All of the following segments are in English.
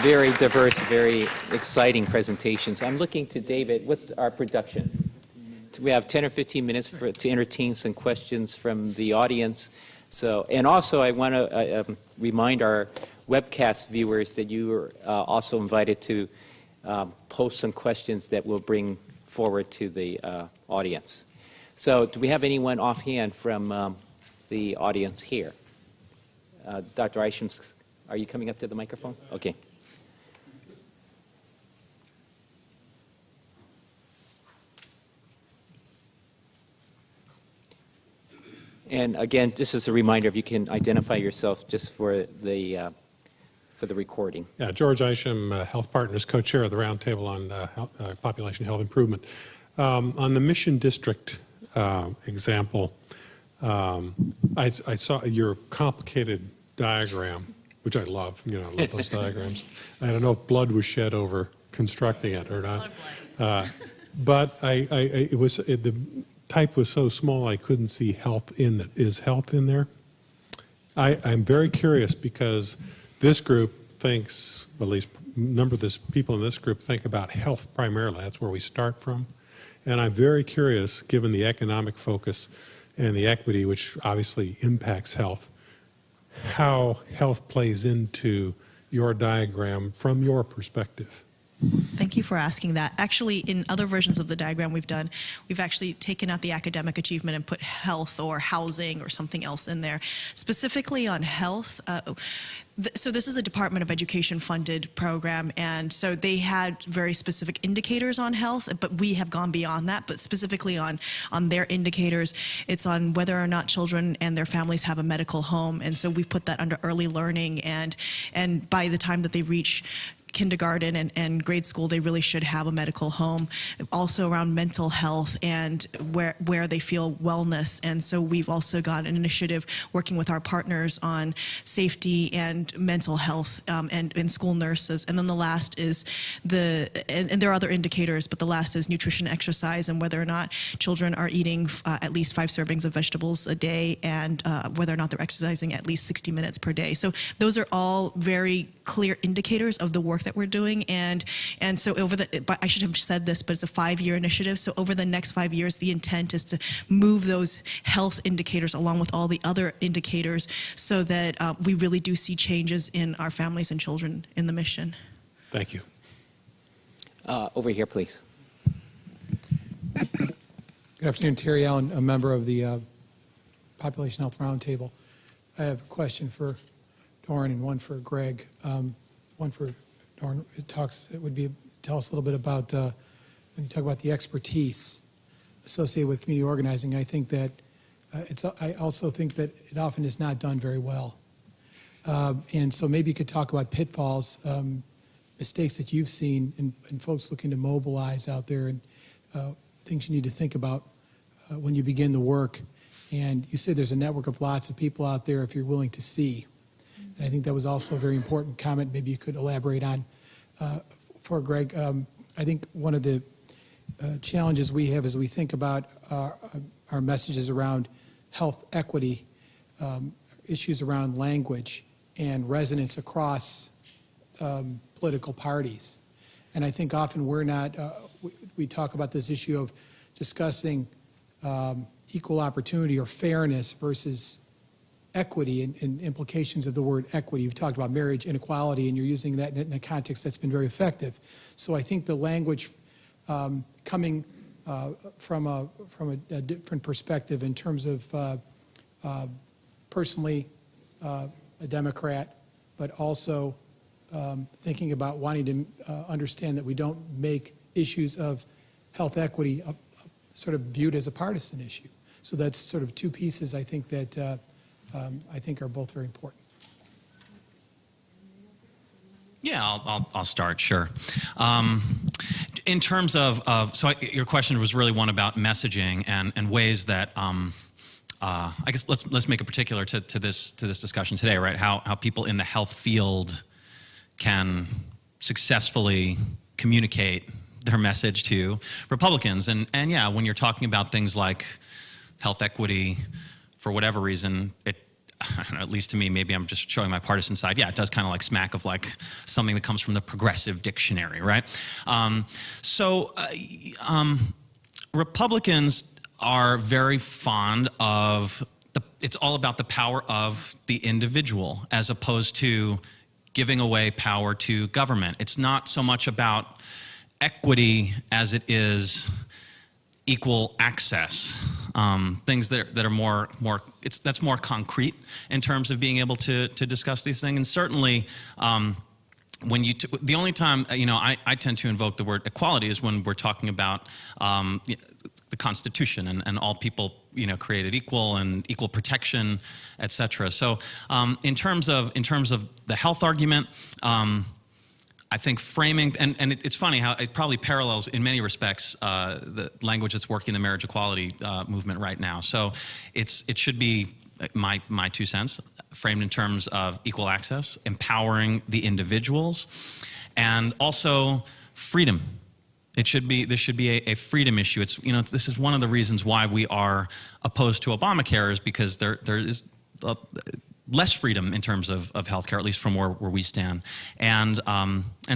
Very diverse, very exciting presentations. I'm looking to David. What's our production? We have 10 or 15 minutes to entertain some questions from the audience. So, and also I want to remind our webcast viewers that you are also invited to post some questions that we'll bring forward to the audience. So do we have anyone offhand from the audience here? Dr. Isham, are you coming up to the microphone? Okay. And again, this is a reminder, if you can identify yourself just for the recording. Yeah, George Isham, Health Partners, co-chair of the Roundtable on Population Health Improvement. On the Mission District example, I saw your complicated diagram, which I love. You know, I love those diagrams. I don't know if blood was shed over constructing it or not. But the type was so small I couldn't see health in it. Is health in there? I'm very curious because this group thinks, well, at least a number of people in this group think about health primarily. That's where we start from. And I'm very curious, given the economic focus and the equity, which obviously impacts health, how health plays into your diagram from your perspective. Thank you for asking that. Actually, in other versions of the diagram we've actually taken out the academic achievement and put health or housing or something else in there. Specifically on health, so this is a Department of Education funded program, and so they had very specific indicators on health, but we have gone beyond that. But specifically on their indicators, it's on whether or not children and their families have a medical home, and so we put that under early learning, and by the time that they reach kindergarten and grade school, they really should have a medical home. Also around mental health and where they feel wellness. And so we've also got an initiative working with our partners on safety and mental health and school nurses. And then the last is and there are other indicators, but the last is nutrition, exercise, and whether or not children are eating at least 5 servings of vegetables a day, and whether or not they're exercising at least 60 minutes per day. So those are all very clear indicators of the work that we're doing, and so I should have said this, but it's a 5-year initiative. So over the next 5 years, the intent is to move those health indicators along with all the other indicators, so that we really do see changes in our families and children in the mission. Thank you. Over here, please. Good afternoon, Terry Allen, a member of the Population Health Roundtable. I have a question for Doran and one for Greg. One for Doran, tell us a little bit about when you talk about the expertise associated with community organizing. I think that I also think that it often is not done very well. And so maybe you could talk about pitfalls, mistakes that you've seen in folks looking to mobilize out there, and things you need to think about when you begin the work. And you said there's a network of lots of people out there if you're willing to see. And I think that was also a very important comment. Maybe you could elaborate on. For Greg, I think one of the challenges we have as we think about our messages around health equity, issues around language and resonance across political parties. And I think often we're not, we talk about this issue of discussing equal opportunity or fairness versus equity and implications of the word equity. You've talked about marriage inequality, and you're using that in a context that's been very effective. So I think the language coming from a different perspective in terms of personally a Democrat, but also thinking about wanting to understand that we don't make issues of health equity sort of viewed as a partisan issue. So that's sort of two pieces I think that I think are both very important. Yeah, I'll start, sure. In terms of so your question was really one about messaging and ways that I guess let's make it particular to this discussion today, right? How people in the health field can successfully communicate their message to Republicans, and yeah, when you're talking about things like health equity, for whatever reason, I don't know, at least to me, maybe I'm just showing my partisan side. Yeah, it does kind of like smack of like something that comes from the progressive dictionary, right? Republicans are very fond of it's all about the power of the individual as opposed to giving away power to government. It's not so much about equity as it is equal access. Things that are more that's more concrete in terms of being able to discuss these things. And certainly, when the only time I tend to invoke the word equality is when we're talking about the Constitution and all people created equal and equal protection, et cetera. So in terms of the health argument, I think framing, and it's funny how it probably parallels in many respects the language that's working in the marriage equality movement right now. So it should be my 2 cents, framed in terms of equal access, empowering the individuals, and also freedom. This should be a freedom issue. This is one of the reasons why we are opposed to Obamacare, is because there is less freedom in terms of healthcare, at least from where we stand. And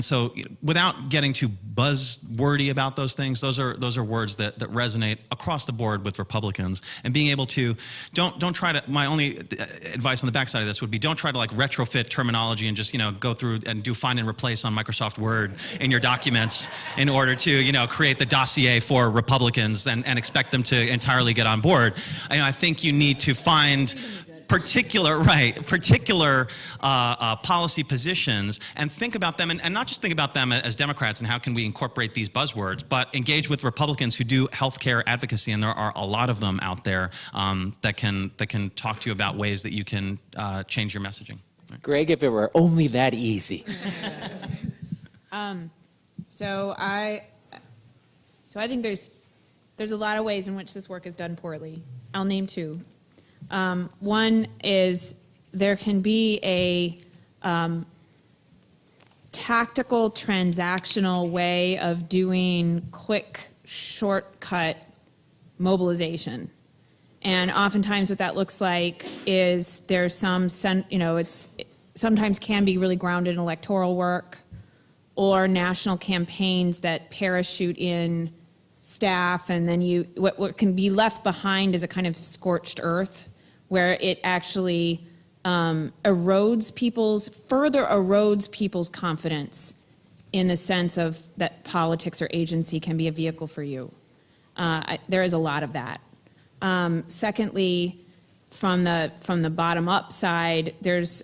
so without getting too buzzwordy about those things, those are words that resonate across the board with Republicans. And being able to, don't try to, my only advice on the backside of this would be, don't try to like retrofit terminology and just, go through and do find and replace on Microsoft Word in your documents in order to, create the dossier for Republicans and expect them to entirely get on board. I think you need to find particular policy positions and think about them, and not just think about them as Democrats and how can we incorporate these buzzwords, but engage with Republicans who do healthcare advocacy, and there are a lot of them out there that can talk to you about ways that you can change your messaging. Right. Greg, if it were only that easy. So I think there's a lot of ways in which this work is done poorly. I'll name 2. One is there can be a tactical, transactional way of doing quick, shortcut mobilization. And oftentimes what that looks like is there's it's sometimes can be really grounded in electoral work or national campaigns that parachute in staff, and then what can be left behind is a kind of scorched earth where it actually further erodes people's confidence in the sense of that politics or agency can be a vehicle for you. There is a lot of that. Secondly, from the bottom up side, there's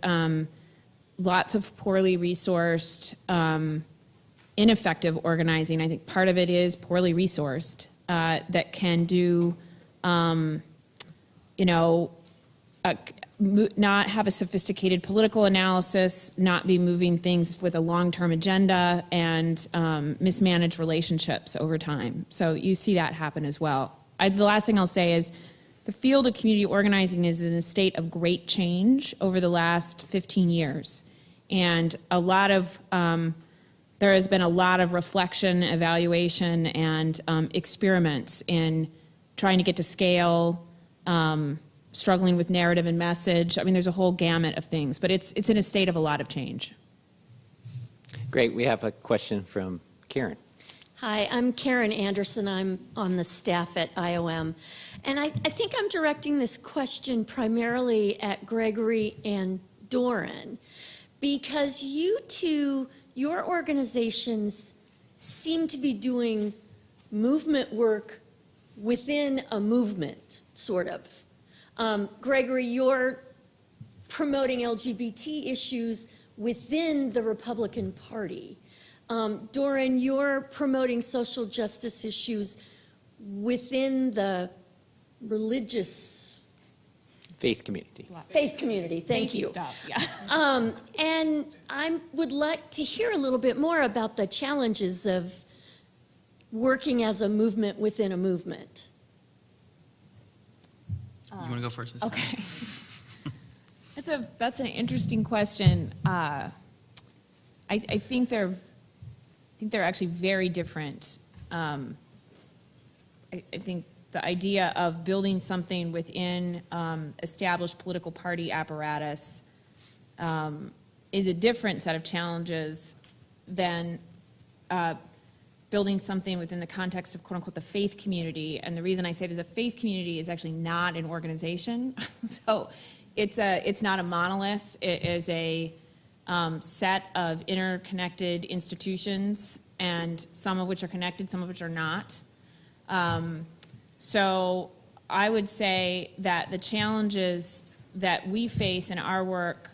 lots of poorly resourced, ineffective organizing. I think part of it is poorly resourced that can do, not have a sophisticated political analysis, not be moving things with a long-term agenda, and mismanage relationships over time. So you see that happen as well. The last thing I'll say is the field of community organizing is in a state of great change over the last 15 years. And there has been a lot of reflection, evaluation, and experiments in trying to get to scale, struggling with narrative and message. I mean, there's a whole gamut of things, but it's in a state of a lot of change. Great. We have a question from Karen. Hi, I'm Karen Anderson. I'm on the staff at IOM. And I think I'm directing this question primarily at Gregory and Doran, because your organizations seem to be doing movement work within a movement, sort of. Gregory, you're promoting LGBT issues within the Republican Party. Doran, you're promoting social justice issues within the religious Faith community. Thank you. Yeah. And I would like to hear a little bit more about the challenges of working as a movement within a movement. You want to go first this time? Okay. That's an interesting question. I think they're actually very different. I think the idea of building something within established political party apparatus is a different set of challenges than building something within the context of quote-unquote the faith community. And the reason I say there's a faith community is actually not an organization. So it's not a monolith. It is a set of interconnected institutions, and some of which are connected, some of which are not. So I would say that the challenges that we face in our work,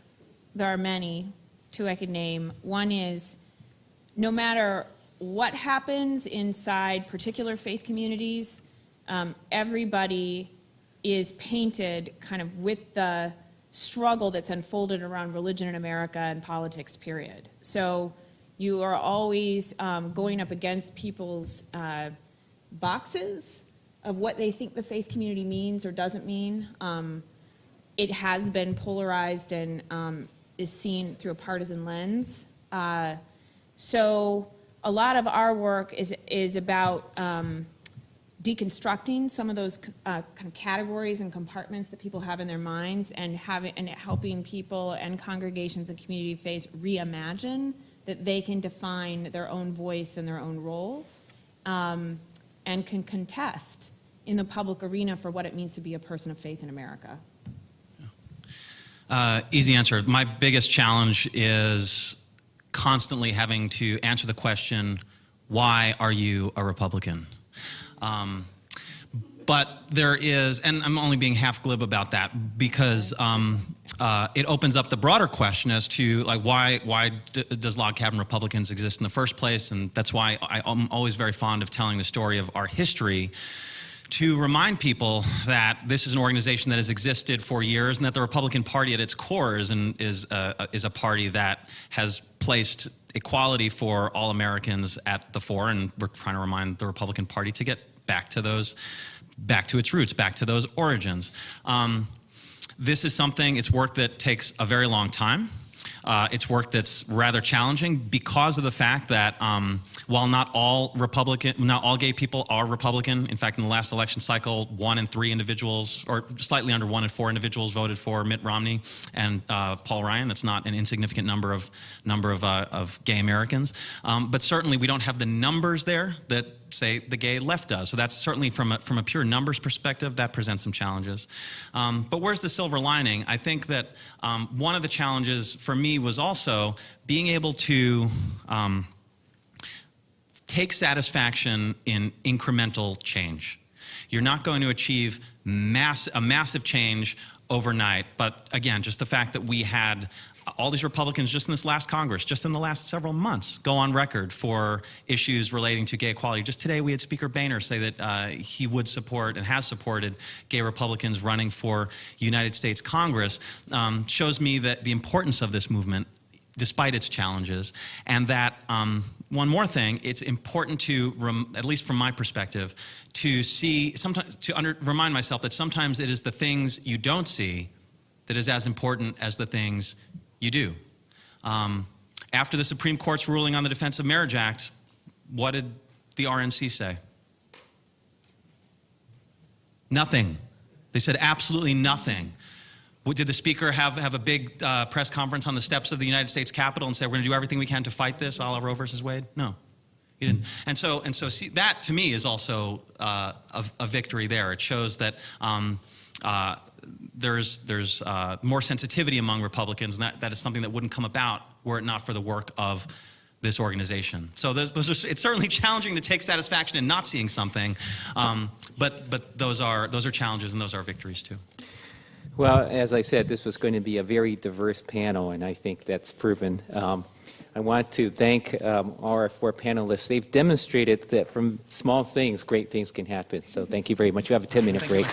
there are many, two I could name. One is, no matter what happens inside particular faith communities, everybody is painted kind of with the struggle that's unfolded around religion in America and politics, period. So you are always going up against people's boxes of what they think the faith community means or doesn't mean. It has been polarized and is seen through a partisan lens. So a lot of our work is about deconstructing some of those kind of categories and compartments that people have in their minds, and helping people and congregations and community of faith reimagine that they can define their own voice and their own role, and can contest in the public arena for what it means to be a person of faith in America. Easy answer. My biggest challenge is constantly having to answer the question, why are you a Republican? But there is, and I'm only being half glib about that, because it opens up the broader question as to, like, why does log cabin Republicans exist in the first place? And that's why I'm always very fond of telling the story of our history, to remind people that this is an organization that has existed for years, and that the Republican Party at its core is a party that has placed equality for all Americans at the fore, and we're trying to remind the Republican Party to get back to its roots, back to those origins. This is something, it's work that takes a very long time. It's work that's rather challenging because of the fact that while not all gay people are Republican, in fact, in the last election cycle, 1 in 3 individuals, or slightly under 1 in 4 individuals, voted for Mitt Romney and Paul Ryan. That's not an insignificant number of gay Americans. But certainly, we don't have the numbers there that, say, the gay left does. So that's certainly from a pure numbers perspective, that presents some challenges. But where's the silver lining? I think that one of the challenges for me was also being able to take satisfaction in incremental change. You're not going to achieve a massive change overnight, but again, just the fact that we had all these Republicans just in this last Congress, just in the last several months, go on record for issues relating to gay equality. Just today we had Speaker Boehner say that he would support and has supported gay Republicans running for United States Congress. Shows me that the importance of this movement, despite its challenges, and that one more thing, it's important to, at least from my perspective, to see, sometimes remind myself that sometimes it is the things you don't see that is as important as the things you do. After the Supreme Court's ruling on the Defense of Marriage Act, what did the RNC say? Nothing. They said absolutely nothing. Did the Speaker have a big press conference on the steps of the United States Capitol and say, we're going to do everything we can to fight this, a la Roe versus Wade? No, he didn't. And so see, that to me is also a victory there. It shows that there's more sensitivity among Republicans, and that is something that wouldn't come about were it not for the work of this organization. So it's certainly challenging to take satisfaction in not seeing something, but those are challenges and those are victories too. Well, as I said, this was going to be a very diverse panel, and I think that's proven. I want to thank our 4 panelists. They've demonstrated that from small things, great things can happen. So thank you very much. You have a 10-minute break.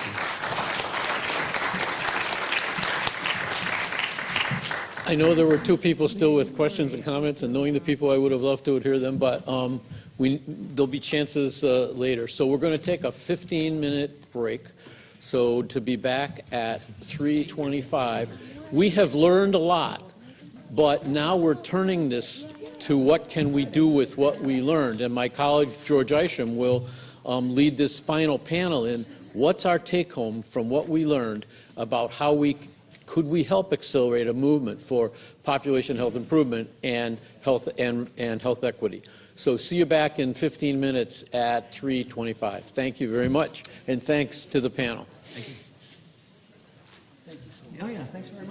I know there were 2 people still with questions and comments, and knowing the people, I would have loved to hear them, but there'll be chances later. So we're going to take a 15-minute break. So to be back at 3:25, we have learned a lot, but now we're turning this to what can we do with what we learned. And my colleague, George Isham, will lead this final panel in what's our take-home from what we learned about how could we help accelerate a movement for population health improvement and health equity. So see you back in 15 minutes at 3:25. Thank you very much, and thanks to the panel. Thank you. Oh, yeah, thanks very much.